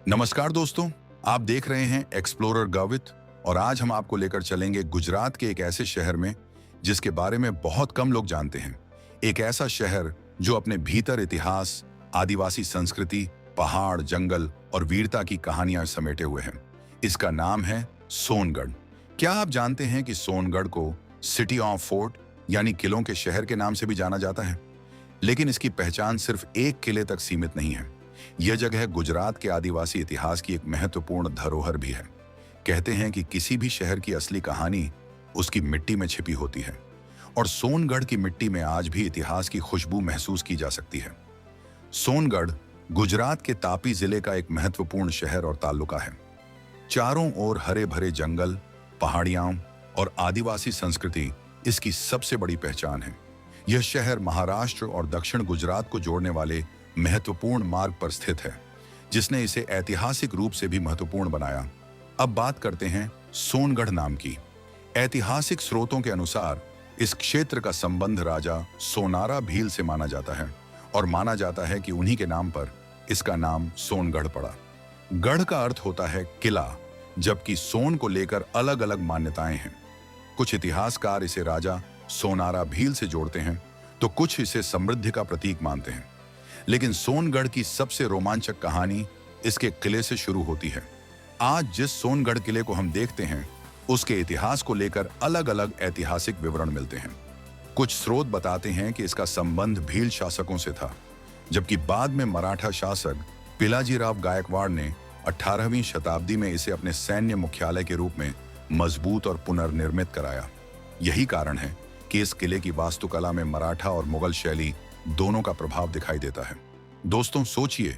नमस्कार दोस्तों, आप देख रहे हैं एक्सप्लोरर गावित। और आज हम आपको लेकर चलेंगे गुजरात के एक ऐसे शहर में जिसके बारे में बहुत कम लोग जानते हैं। एक ऐसा शहर जो अपने भीतर इतिहास, आदिवासी संस्कृति, पहाड़, जंगल और वीरता की कहानियां समेटे हुए हैं। इसका नाम है सोनगढ़। क्या आप जानते हैं कि सोनगढ़ को सिटी ऑफ फोर्ट यानी किलों के शहर के नाम से भी जाना जाता है? लेकिन इसकी पहचान सिर्फ एक किले तक सीमित नहीं है। यह जगह गुजरात के आदिवासी इतिहास की एक महत्वपूर्ण धरोहर भी है। कहते हैं कि किसी भी शहर की असली कहानी उसकी मिट्टी में छिपी होती है, और सोनगढ़ की मिट्टी में आज भी इतिहास की खुशबू महसूस की जा सकती है। सोनगढ़ गुजरात के तापी जिले का एक महत्वपूर्ण शहर और तालुका है। चारों ओर हरे भरे जंगल, पहाड़ियां और आदिवासी संस्कृति इसकी सबसे बड़ी पहचान है। यह शहर महाराष्ट्र और दक्षिण गुजरात को जोड़ने वाले महत्वपूर्ण मार्ग पर स्थित है, जिसने इसे ऐतिहासिक रूप से भी महत्वपूर्ण बनाया। अब बात करते हैं सोनगढ़ नाम की। ऐतिहासिक स्रोतों के अनुसार इस क्षेत्र का संबंध राजा सोनारा भील से माना जाता है, और माना जाता है कि उन्हीं के नाम पर इसका नाम सोनगढ़ पड़ा। गढ़ का अर्थ होता है किला, जबकि सोन को लेकर अलग अलग मान्यताएं हैं। कुछ इतिहासकार इसे राजा सोनारा भील से जोड़ते हैं, तो कुछ इसे समृद्धि का प्रतीक मानते हैं। लेकिन सोनगढ़ की सबसे रोमांचक कहानी इसके किले से शुरू होती है। आज जिस सोनगढ़ किले को हम देखते हैं, उसके इतिहास को लेकर अलग अलग ऐतिहासिक विवरण मिलते हैं। कुछ स्रोत बताते हैं कि इसका संबंध भील शासकों से था, जबकि बाद में मराठा शासक पिलाजीराव गायकवाड़ ने 18वीं शताब्दी में इसे अपने सैन्य मुख्यालय के रूप में मजबूत और पुनर्निर्मित कराया। यही कारण है कि इस किले की वास्तुकला में मराठा और मुगल शैली दोनों का प्रभाव दिखाई देता है। दोस्तों सोचिए,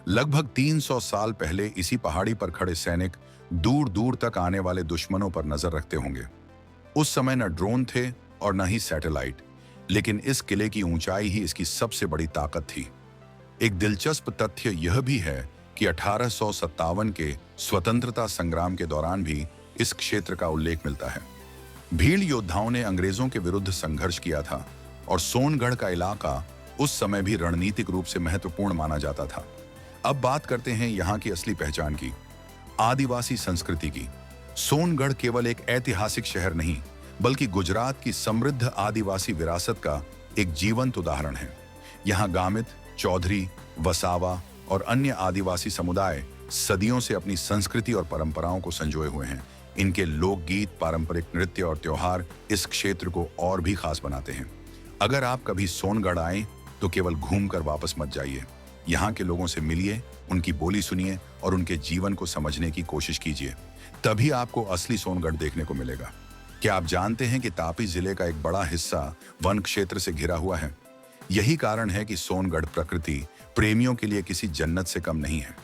लगभग 300 साल पहले इसी पहाड़ी पर खड़े सैनिक दूर दूर तक आने वाले दुश्मनों पर नजर रखते होंगे। उस समय न ड्रोन थे और न ही सैटेलाइट, लेकिन इस किले की ऊंचाई ही इसकी सबसे बड़ी ताकत थी। एक दिलचस्प तथ्य यह भी है कि 1857 के स्वतंत्रता संग्राम के दौरान भी इस क्षेत्र का उल्लेख मिलता है। भील योद्धाओं ने अंग्रेजों के विरुद्ध संघर्ष किया था, और सोनगढ़ का इलाका उस समय भी रणनीतिक रूप से महत्वपूर्ण माना जाता था। अब बात करते हैं यहाँ की असली पहचान की, आदिवासी संस्कृति की। सोनगढ़ केवल एक ऐतिहासिक शहर नहीं, बल्कि गुजरात की समृद्ध आदिवासी विरासत का एक जीवंत उदाहरण है। यहाँ गामित, चौधरी, वसावा और अन्य आदिवासी समुदाय सदियों से अपनी संस्कृति और परंपराओं को संजोए हुए हैं। इनके लोकगीत, पारंपरिक नृत्य और त्योहार इस क्षेत्र को और भी खास बनाते हैं। अगर आप कभी सोनगढ़ आए तो केवल घूमकर वापस मत जाइए। यहाँ के लोगों से मिलिए, उनकी बोली सुनिए और उनके जीवन को समझने की कोशिश कीजिए। तभी आपको असली सोनगढ़ देखने को मिलेगा। क्या आप जानते हैं कि तापी जिले का एक बड़ा हिस्सा वन क्षेत्र से घिरा हुआ है? यही कारण है कि सोनगढ़ प्रकृति प्रेमियों के लिए किसी जन्नत से कम नहीं है।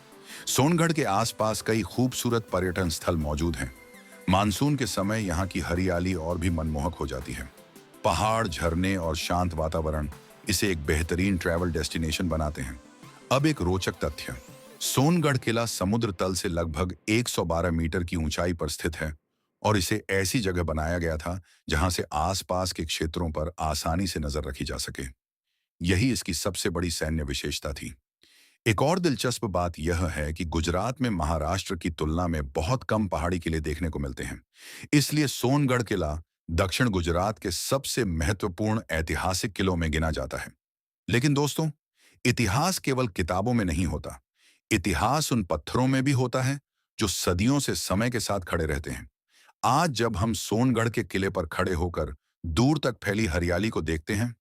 सोनगढ़ के आसपास कई खूबसूरत पर्यटन स्थल मौजूद हैं। मानसून के समय यहाँ की हरियाली और भी मनमोहक हो जाती है। पहाड़, झरने और शांत वातावरण इसे एक बेहतरीन ट्रैवल डेस्टिनेशन बनाते हैं। अब एक रोचक तथ्य, सोनगढ़ किला समुद्र तल से लगभग 112 मीटर की ऊंचाई पर स्थित है, और इसे ऐसी जगह बनाया गया था जहां से आसपास के क्षेत्रों पर आसानी से नजर रखी जा सके। यही इसकी सबसे बड़ी सैन्य विशेषता थी। एक और दिलचस्प बात यह है कि गुजरात में महाराष्ट्र की तुलना में बहुत कम पहाड़ी किले देखने को मिलते हैं। इसलिए सोनगढ़ किला दक्षिण गुजरात के सबसे महत्वपूर्ण ऐतिहासिक किलों में गिना जाता है। लेकिन दोस्तों, इतिहास केवल किताबों में नहीं होता। इतिहास उन पत्थरों में भी होता है जो सदियों से समय के साथ खड़े रहते हैं। आज जब हम सोनगढ़ के किले पर खड़े होकर दूर तक फैली हरियाली को देखते हैं,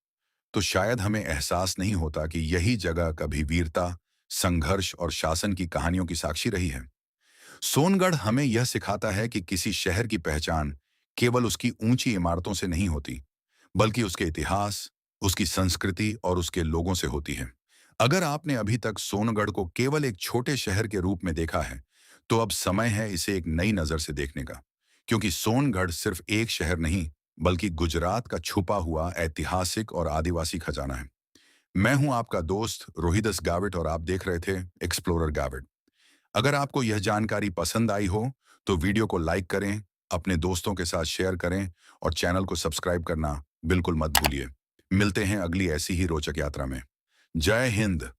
तो शायद हमें एहसास नहीं होता कि यही जगह कभी वीरता, संघर्ष और शासन की कहानियों की साक्षी रही है। सोनगढ़ हमें यह सिखाता है कि किसी शहर की पहचान केवल उसकी ऊंची इमारतों से नहीं होती, बल्कि उसके इतिहास, उसकी संस्कृति और उसके लोगों से होती है। अगर आपने अभी तक सोनगढ़ को केवल एक छोटे शहर के रूप में देखा है, तो अब समय है इसे एक नई नजर से देखने का, क्योंकि सोनगढ़ सिर्फ एक शहर नहीं, बल्कि गुजरात का छुपा हुआ ऐतिहासिक और आदिवासी खजाना है। मैं हूं आपका दोस्त रोहिदस गाविट, और आप देख रहे थे एक्सप्लोरर गाविट। अगर आपको यह जानकारी पसंद आई हो तो वीडियो को लाइक करें, अपने दोस्तों के साथ शेयर करें और चैनल को सब्सक्राइब करना बिल्कुल मत भूलिए। मिलते हैं अगली ऐसी ही रोचक यात्रा में। जय हिंद।